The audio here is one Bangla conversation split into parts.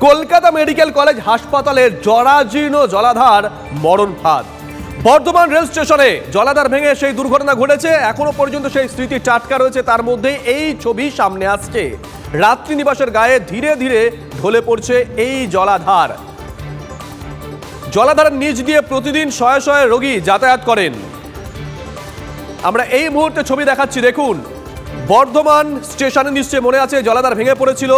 কলকাতা মেডিকেল কলেজ হাসপাতালের জরাজীর্ণ জলাধার মরণ ফাঁদ। বর্ধমান রেল স্টেশনে জলাধার ভেঙে সেই দুর্ঘটনা ঘটেছে, এখনো পর্যন্ত সেই স্মৃতি টাটকা রয়েছে। তার মধ্যে এই ছবি সামনে আসছে, রাত্রি নিবাসের গায়ে ধীরে ধীরে ঢলে পড়ছে এই জলাধার। জলাধারের নিচ দিয়ে প্রতিদিন শয়ে শয়ে রোগী যাতায়াত করেন। আমরা এই মুহূর্তে ছবি দেখাচ্ছি, দেখুন বর্ধমান স্টেশনে নিশ্চয় মনে আছে জলাধার ভেঙে পড়েছিল,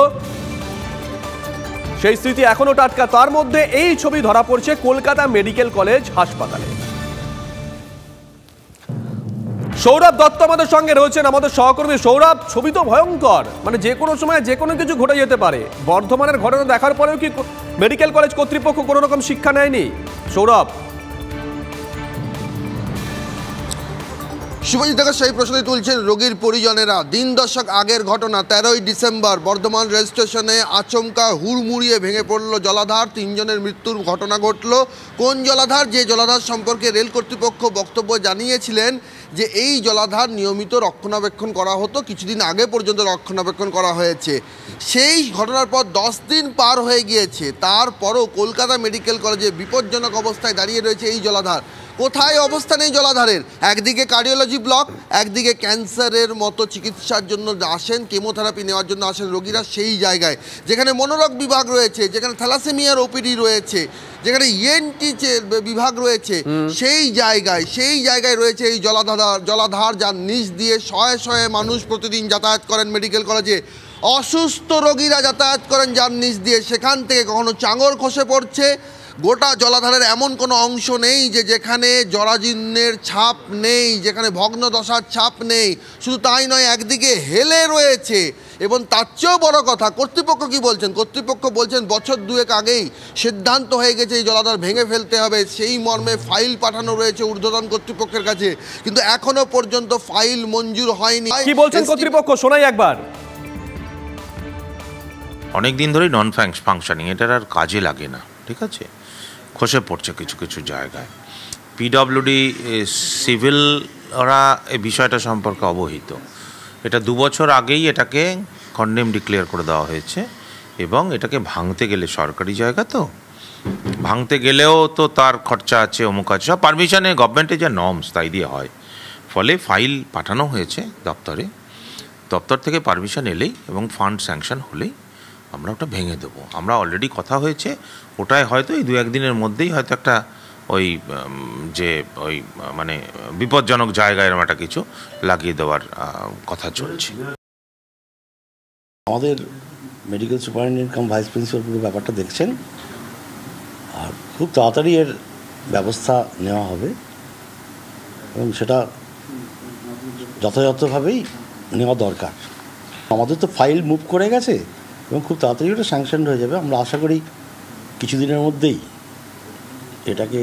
সেই স্মৃতি এখনো টাটকা। তার মধ্যে এই ছবি ধরা পড়ছে কলকাতা মেডিকেল কলেজ হাসপাতালে। সৌরভ দত্ত আমাদের সঙ্গে রয়েছেন, আমাদের সহকর্মী। সৌরভ, ছবি তো ভয়ঙ্কর, মানে যে কোনো সময় যে কোনো কিছু ঘটে যেতে পারে। বর্ধমানের ঘটনা দেখার পরেও কি মেডিকেল কলেজ কর্তৃপক্ষ কোনো রকম শিক্ষা নেয়নি? সৌরভ, শুভজিৎ, দেখা সেই প্রশ্নই তুলছেন রোগীর পরিজনেরা। দিন দশক আগের ঘটনা, 13ই ডিসেম্বর বর্ধমান রেল স্টেশনে আচমকা হুড়মুড়িয়ে ভেঙে পড়ল জলাধার। 3 জনের মৃত্যুর ঘটনা ঘটল। কোন জলাধার? যে জলাধার সম্পর্কে রেল কর্তৃপক্ষ বক্তব্য জানিয়েছিলেন যে এই জলাধার নিয়মিত রক্ষণাবেক্ষণ করা হতো, কিছুদিন আগে পর্যন্ত রক্ষণাবেক্ষণ করা হয়েছে। সেই ঘটনার পর 10 দিন পার হয়ে গিয়েছে, তারপরও কলকাতা মেডিকেল কলেজে বিপজ্জনক অবস্থায় দাঁড়িয়ে রয়েছে এই জলাধার। কোথায় অবস্থান এই জলাধারের? একদিকে কার্ডিওলজি ব্লক, একদিকে ক্যান্সারের মতো চিকিৎসার জন্য আসেন, কেমোথেরাপি নেওয়ার জন্য আসেন রোগীরা। সেই জায়গায় যেখানে মনোরোগ বিভাগ রয়েছে, যেখানে থ্যালাসেমিয়ার ওপিডি রয়েছে, যেখানে ইএনটি বিভাগ রয়েছে, সেই জায়গায় রয়েছে এই জলাধার যার নিচ দিয়ে শয়ে শয়ে মানুষ প্রতিদিন যাতায়াত করেন মেডিকেল কলেজে। অসুস্থ রোগীরা যাতায়াত করেন যার নিচ দিয়ে। সেখান থেকে কখনো চাঙর খসে পড়ছে। গোটা জলাধারের এমন কোনো অংশ নেই যেখানে জরাজীর্ণের ছাপ নেই, যেখানে ভগ্ন দশার ছাপ নেই। শুধু তাই নয়, একদিকে হেলে রয়েছে। এবং তার চেয়েও বড় কথা, কর্তৃপক্ষ কি বলছেন? কর্তৃপক্ষ বলছেন বছর 2 আগেই সিদ্ধান্ত হয়ে গেছে এই জলাধার ভেঙে ফেলতে হবে। সেই মর্মে ফাইল পাঠানো রয়েছে ঊর্ধ্বতন কর্তৃপক্ষের কাছে, কিন্তু এখনো পর্যন্ত ফাইল মঞ্জুর হয়নি। কি বলছেন কর্তৃপক্ষ, শোনাই একবার। অনেকদিন ধরেই নন ফাংশনিং, এটার আর কাজে লাগে না, ঠিক আছে, খসে পড়ছে কিছু কিছু জায়গায়। পিডব্লিউডি সিভিল ওরা এই বিষয়টা সম্পর্কে অবহিত। এটা 2 বছর আগেই এটাকে কন্ডেম ডিক্লেয়ার করে দেওয়া হয়েছে, এবং এটাকে ভাঙতে গেলে, সরকারি জায়গা তো, ভাঙতে গেলেও তো তার খরচা আছে, অমুক আছে, সব পারমিশনে গভর্নমেন্টের যা নর্মস তাই দিয়ে হয়। ফলে ফাইল পাঠানো হয়েছে দপ্তরে, দপ্তর থেকে পারমিশন এলেই এবং ফান্ড স্যাংশন হলেই আমরা ওটা ভেঙে দেবো। আমরা অলরেডি কথা হয়েছে, ওটায় হয়তো এই 2-1 দিনের মধ্যেই হয়তো একটা মানে বিপজ্জনক জায়গায় এরকম একটা কিছু লাগিয়ে দেওয়ার কথা চলছে। আমাদের মেডিকেল সুপারিনটেন্ডেন্ট কাম ভাইস প্রিন্সিপাল পুরো ব্যাপারটা দেখছেন, আর খুব তাড়াতাড়ি এর ব্যবস্থা নেওয়া হবে এবং সেটা যথাযথভাবেই নেওয়া দরকার। আমাদের তো ফাইল মুভ করে গেছে এবং খুব তাড়াতাড়ি ওটা স্যাংশন হয়ে যাবে। আমরা আশা করি কিছুদিনের মধ্যেই এটাকে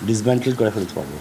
ডিসম্যান্টেল করে ফেলতে পারবো।